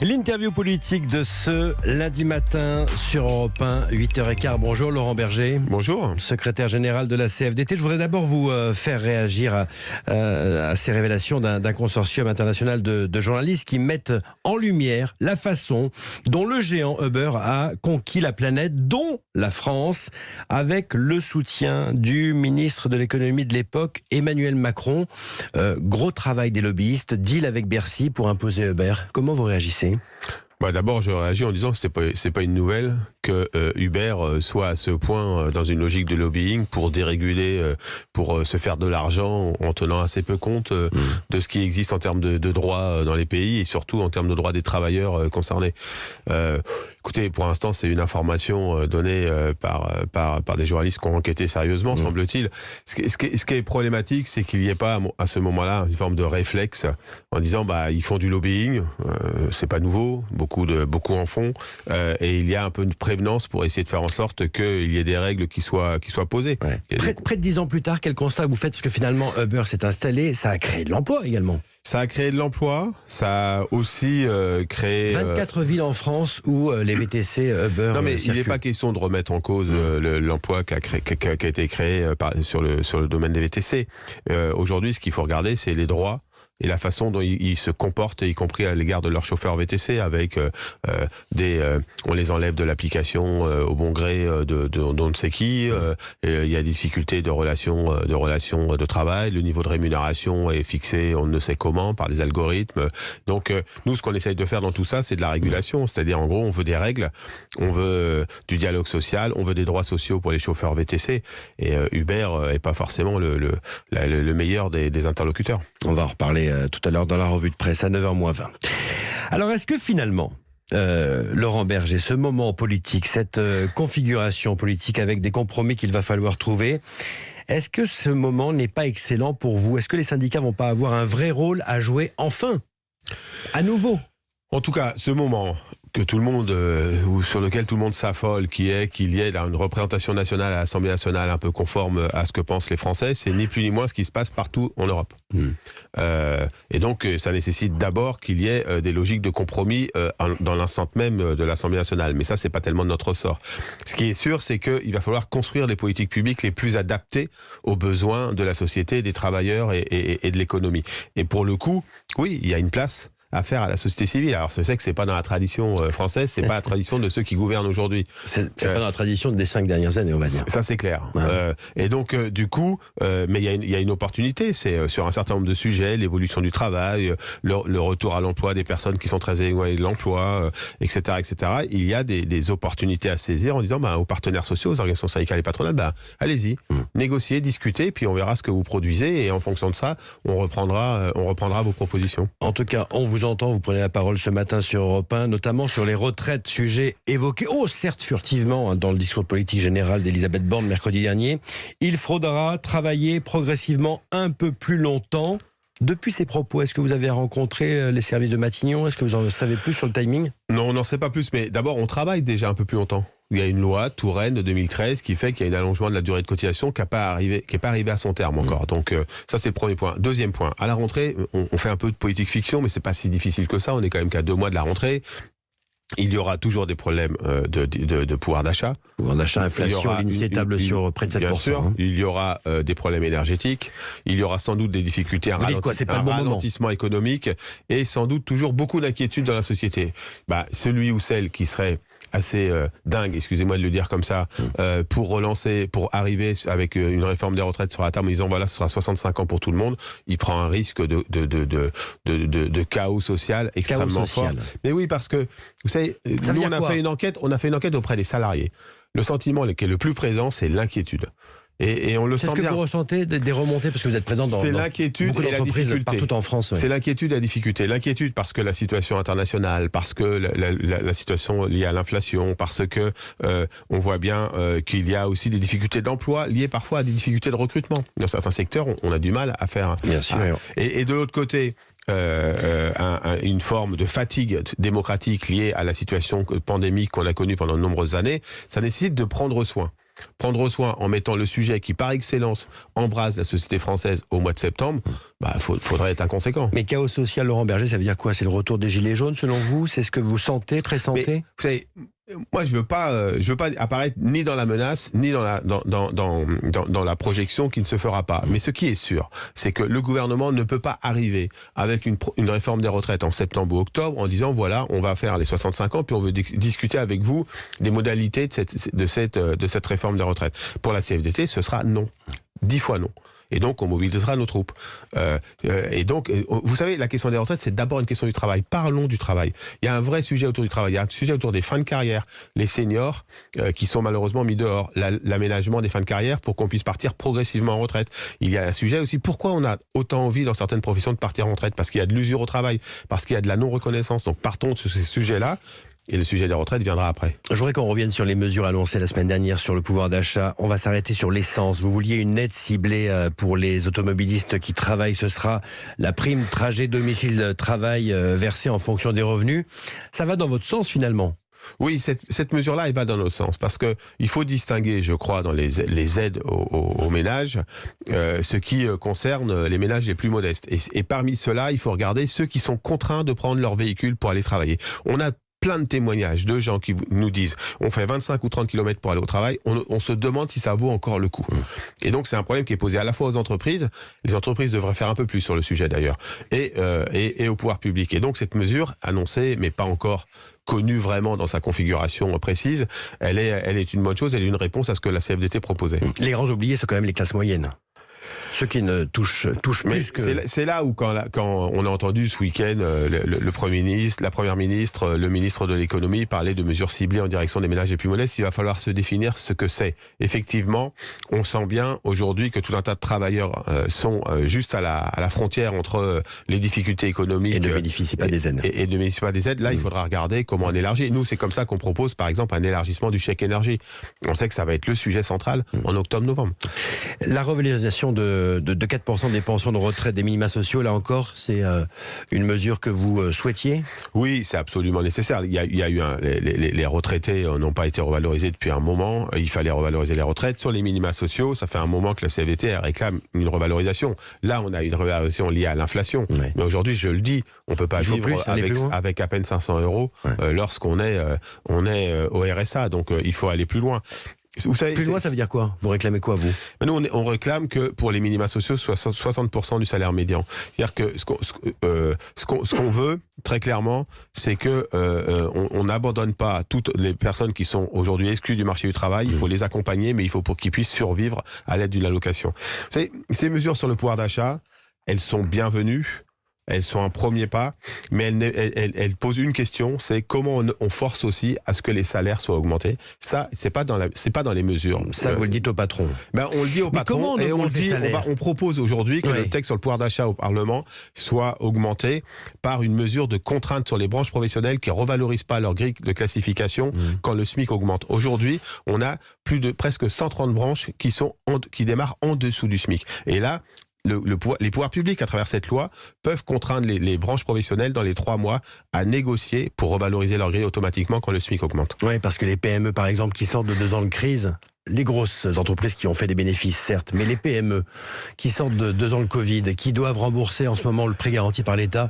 L'interview politique de ce lundi matin sur Europe 1, 8h15. Bonjour Laurent Berger. Bonjour. Secrétaire général de la CFDT. Je voudrais d'abord vous faire réagir à ces révélations d'un consortium international de journalistes qui mettent en lumière la façon dont le géant Uber a conquis la planète, dont la France, avec le soutien du ministre de l'économie de l'époque, Emmanuel Macron. Gros travail des lobbyistes, deal avec Bercy pour imposer Uber. Comment vous réagissez ? D'abord, je réagis en disant que c'est pas une nouvelle que Uber soit à ce point dans une logique de lobbying pour déréguler, pour se faire de l'argent en tenant assez peu compte de ce qui existe en termes de droits dans les pays et surtout en termes de droits des travailleurs concernés. Écoutez, pour l'instant, c'est une information donnée par des journalistes qui ont enquêté sérieusement, semble-t-il. Ce qui est problématique, c'est qu'il n'y ait pas à ce moment-là une forme de réflexe en disant ils font du lobbying, c'est pas nouveau, beaucoup en font, et il y a un peu une prévenance pour essayer de faire en sorte qu'il y ait des règles qui soient posées. Ouais. Près de 10 ans plus tard, quel constat vous faites ? Parce que finalement, Uber s'est installé, ça a créé de l'emploi également. Ça a créé de l'emploi, ça a aussi créé... 24 villes en France où les VTC Uber Non mais circulent. il n'est pas question de remettre en cause l'emploi qui a été créé sur le domaine des VTC. Aujourd'hui, ce qu'il faut regarder, c'est les droits et la façon dont ils se comportent, y compris à l'égard de leurs chauffeurs VTC, avec on les enlève de l'application au bon gré d'on ne sait qui. Il y a des difficultés de relations de travail. Le niveau de rémunération est fixé, on ne sait comment, par les algorithmes. Donc nous, ce qu'on essaye de faire dans tout ça, c'est de la régulation. C'est-à-dire, en gros, on veut des règles, on veut du dialogue social, on veut des droits sociaux pour les chauffeurs VTC. Et Uber est pas forcément le meilleur des interlocuteurs. On va en reparler tout à l'heure dans la revue de presse à 9h-20. Alors, est-ce que finalement, Laurent Berger, ce moment politique, cette configuration politique avec des compromis qu'il va falloir trouver, est-ce que ce moment n'est pas excellent pour vous ? Est-ce que les syndicats vont pas avoir un vrai rôle à jouer enfin, à nouveau ? En tout cas, ce moment que tout le monde, ou sur lequel tout le monde s'affole, qu'il y ait une représentation nationale à l'Assemblée nationale un peu conforme à ce que pensent les Français, c'est ni plus ni moins ce qui se passe partout en Europe. Et donc, ça nécessite d'abord qu'il y ait des logiques de compromis dans l'enceinte même de l'Assemblée nationale. Mais ça, c'est pas tellement de notre ressort. Ce qui est sûr, c'est qu'il va falloir construire des politiques publiques les plus adaptées aux besoins de la société, des travailleurs et de l'économie. Et pour le coup, oui, il y a une place à faire à la société civile. Alors, je sais que c'est pas dans la tradition française, c'est pas la tradition de ceux qui gouvernent aujourd'hui. C'est pas dans la tradition des 5 dernières années, on va dire. Ça, c'est clair. Ouais. Et donc, du coup, mais il y a une opportunité, c'est sur un certain nombre de sujets, l'évolution du travail, le retour à l'emploi des personnes qui sont très éloignées de l'emploi, etc., etc. Il y a des opportunités à saisir en disant aux partenaires sociaux, aux organisations syndicales et patronales, allez-y, négociez, discutez, puis on verra ce que vous produisez, et en fonction de ça, on reprendra vos propositions. En tout cas, on vous entend, vous prenez la parole ce matin sur Europe 1, notamment sur les retraites, sujet évoqué, certes furtivement, dans le discours politique général d'Elisabeth Borne mercredi dernier. Il faudra travailler progressivement un peu plus longtemps. Depuis ces propos, est-ce que vous avez rencontré les services de Matignon ? Est-ce que vous en savez plus sur le timing ? Non, on n'en sait pas plus, mais d'abord, on travaille déjà un peu plus longtemps. Il y a une loi, Touraine, de 2013, qui fait qu'il y a un allongement de la durée de cotisation qui n'est pas arrivé à son terme encore. Donc ça, c'est le premier point. Deuxième point, à la rentrée, on fait un peu de politique fiction, mais c'est pas si difficile que ça. On est quand même qu'à 2 mois de la rentrée. Il y aura toujours des problèmes de pouvoir d'achat. Pouvoir d'achat, inflation, l'INSEE table sur près de 7%. Bien sûr, il y aura des problèmes énergétiques, il y aura sans doute des difficultés, un ralentissement économique et sans doute toujours beaucoup d'inquiétudes dans la société. Celui ou celle qui serait assez dingue, excusez-moi de le dire comme ça, pour arriver avec une réforme des retraites sur la table en disant voilà, ce sera 65 ans pour tout le monde, il prend un risque de chaos social extrêmement fort. Mais oui, parce que vous savez, nous on a fait une enquête auprès des salariés. Le sentiment qui est le plus présent, c'est l'inquiétude. Et on le sent bien. C'est ce que vous ressentez des remontées parce que vous êtes présent dans l'inquiétude beaucoup d'entreprises partout en France. C'est l'inquiétude et la difficulté. L'inquiétude parce que la situation internationale, parce que la situation liée à l'inflation, parce que on voit bien qu'il y a aussi des difficultés d'emploi liées parfois à des difficultés de recrutement. Dans certains secteurs, on a du mal à faire. Bien sûr. Et de l'autre côté, une forme de fatigue démocratique liée à la situation pandémique qu'on a connue pendant de nombreuses années, ça nécessite de prendre soin. prendre soin en mettant le sujet qui, par excellence, embrase la société française au mois de septembre, faudrait être inconséquent. Mais chaos social, Laurent Berger, ça veut dire quoi? C'est le retour des Gilets jaunes, selon vous? C'est ce que vous sentez, pressentez? Mais, vous savez, moi, je veux pas apparaître ni dans la menace, ni dans la projection qui ne se fera pas. Mais ce qui est sûr, c'est que le gouvernement ne peut pas arriver avec une réforme des retraites en septembre ou octobre en disant voilà, on va faire les 65 ans, puis on veut discuter avec vous des modalités de cette réforme des retraites. Pour la CFDT, ce sera non. 10 fois non. Et donc, on mobilisera nos troupes. Et donc, vous savez, la question des retraites, c'est d'abord une question du travail. Parlons du travail. Il y a un vrai sujet autour du travail. Il y a un sujet autour des fins de carrière. Les seniors qui sont malheureusement mis dehors. L'aménagement des fins de carrière pour qu'on puisse partir progressivement en retraite. Il y a un sujet aussi, pourquoi on a autant envie dans certaines professions de partir en retraite? Parce qu'il y a de l'usure au travail, parce qu'il y a de la non-reconnaissance. Donc, partons de ces sujets-là. Et le sujet des retraites viendra après. Je voudrais qu'on revienne sur les mesures annoncées la semaine dernière sur le pouvoir d'achat. On va s'arrêter sur l'essence. Vous vouliez une aide ciblée pour les automobilistes qui travaillent. Ce sera la prime trajet domicile-travail versée en fonction des revenus. Ça va dans votre sens finalement? Oui, cette mesure-là, elle va dans notre sens, parce que il faut distinguer, je crois, dans les aides aux ménages, ce qui concerne les ménages les plus modestes. Et parmi ceux-là, il faut regarder ceux qui sont contraints de prendre leur véhicule pour aller travailler. On a plein de témoignages de gens qui nous disent on fait 25 ou 30 km pour aller au travail, on se demande si ça vaut encore le coup. Et donc c'est un problème qui est posé à la fois aux entreprises, les entreprises devraient faire un peu plus sur le sujet d'ailleurs, et au pouvoir public. Et donc cette mesure annoncée, mais pas encore connue vraiment dans sa configuration précise, elle est une bonne chose, elle est une réponse à ce que la CFDT proposait. Les grands oubliés, c'est quand même les classes moyennes. Ceux qui ne touchent plus que... C'est là où, quand on a entendu ce week-end le Premier ministre, la Première ministre, le ministre de l'économie parler de mesures ciblées en direction des ménages les plus modestes, il va falloir se définir ce que c'est. Effectivement, on sent bien aujourd'hui que tout un tas de travailleurs sont juste à la frontière entre les difficultés économiques... Et ne bénéficient pas des aides. Et ne bénéficient pas des aides. Là, il faudra regarder comment on élargit. Nous, c'est comme ça qu'on propose, par exemple, un élargissement du chèque énergie. On sait que ça va être le sujet central en octobre-novembre. La revalorisation de 4% des pensions de retraite des minima sociaux, là encore, c'est une mesure que vous souhaitiez? Oui, c'est absolument nécessaire. Il y a eu les retraités n'ont pas été revalorisés depuis un moment. Il fallait revaloriser les retraites. Sur les minima sociaux, ça fait un moment que la CFDT réclame une revalorisation. Là, on a une revalorisation liée à l'inflation. Ouais. Mais aujourd'hui, je le dis, on peut pas vivre avec à peine 500 € lorsqu'on est au RSA. Donc, il faut aller plus loin. Vous savez, plus loin, ça veut dire quoi? Vous réclamez quoi, vous? Nous, on réclame que pour les minima sociaux, 60% du salaire médian. C'est-à-dire que ce qu'on veut, très clairement, c'est que on n'abandonne pas toutes les personnes qui sont aujourd'hui exclues du marché du travail. Il faut les accompagner, mais il faut pour qu'ils puissent survivre à l'aide d'une allocation. Vous savez, ces mesures sur le pouvoir d'achat, elles sont bienvenues. Elles sont un premier pas, mais elles posent une question, c'est comment on force aussi à ce que les salaires soient augmentés. Ça, c'est pas dans les mesures. Ça, vous le dites au patron. On le dit au patron et on propose aujourd'hui que le texte sur le pouvoir d'achat au Parlement soit augmenté par une mesure de contrainte sur les branches professionnelles qui revalorisent pas leur grille de classification quand le SMIC augmente. Aujourd'hui, on a presque 130 branches qui démarrent en dessous du SMIC. Et là, les pouvoirs publics, à travers cette loi, peuvent contraindre les branches professionnelles dans les 3 mois à négocier pour revaloriser leur grille automatiquement quand le SMIC augmente. Oui, parce que les PME, par exemple, qui sortent de 2 ans de crise, les grosses entreprises qui ont fait des bénéfices, certes, mais les PME qui sortent de 2 ans de Covid, qui doivent rembourser en ce moment le prêt garanti par l'État,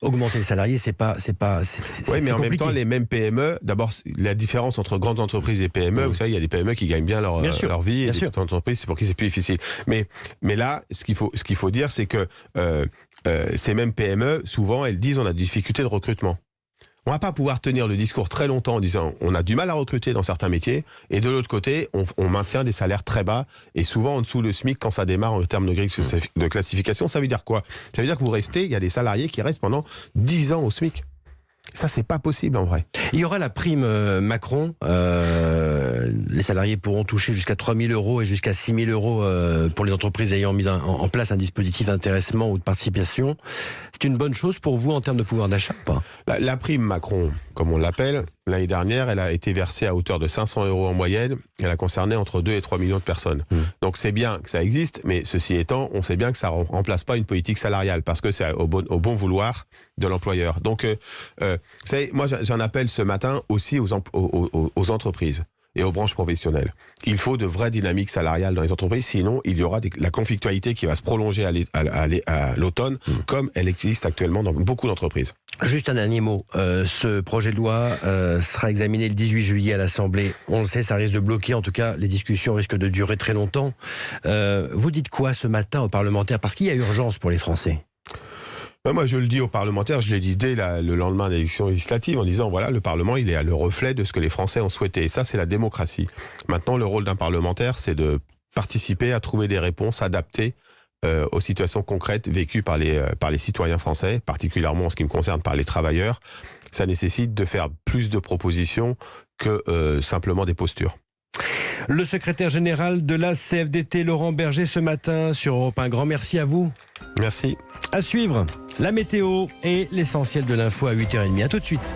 augmenter les salariés, c'est oui, mais en même temps, les mêmes PME, d'abord, la différence entre grandes entreprises et PME, vous savez, il y a des PME qui gagnent bien leur vie, et des petites entreprises, c'est pour qui c'est plus difficile. Mais là, ce qu'il faut dire, c'est que ces mêmes PME, souvent, elles disent on a des difficultés de recrutement. On va pas pouvoir tenir le discours très longtemps en disant on a du mal à recruter dans certains métiers, et de l'autre côté, on maintient des salaires très bas, et souvent en dessous le SMIC quand ça démarre en termes de grille de classification. Ça veut dire quoi? Ça veut dire que vous restez, il y a des salariés qui restent pendant 10 ans au SMIC. Ça, c'est pas possible en vrai. Il y aura la prime Macron. Les salariés pourront toucher jusqu'à 3 000 € et jusqu'à 6 000 € pour les entreprises ayant mis en place un dispositif d'intéressement ou de participation. C'est une bonne chose pour vous en termes de pouvoir d'achat ou pas? La prime Macron, comme on l'appelle, l'année dernière, elle a été versée à hauteur de 500 € en moyenne. Elle a concerné entre 2 et 3 millions de personnes. Donc c'est bien que ça existe, mais ceci étant, on sait bien que ça ne remplace pas une politique salariale parce que c'est au bon vouloir de l'employeur. Donc, vous savez, moi j'en appelle ce matin aussi aux entreprises. et aux branches professionnelles. Il faut de vraies dynamiques salariales dans les entreprises, sinon il y aura la conflictualité qui va se prolonger à l'automne, comme elle existe actuellement dans beaucoup d'entreprises. Juste un dernier mot. Ce projet de loi sera examiné le 18 juillet à l'Assemblée. On le sait, ça risque de bloquer. En tout cas, les discussions risquent de durer très longtemps. Vous dites quoi ce matin aux parlementaires? Parce qu'il y a urgence pour les Français. Moi, je le dis aux parlementaires, je l'ai dit dès le lendemain de l'élection législative, en disant, voilà, le Parlement, il est le reflet de ce que les Français ont souhaité. Et ça, c'est la démocratie. Maintenant, le rôle d'un parlementaire, c'est de participer à trouver des réponses adaptées aux situations concrètes vécues par les citoyens français, particulièrement en ce qui me concerne par les travailleurs. Ça nécessite de faire plus de propositions que simplement des postures. Le secrétaire général de la CFDT, Laurent Berger, ce matin sur Europe 1. Un grand merci à vous. Merci. À suivre, la météo et l'essentiel de l'info à 8h30. À tout de suite.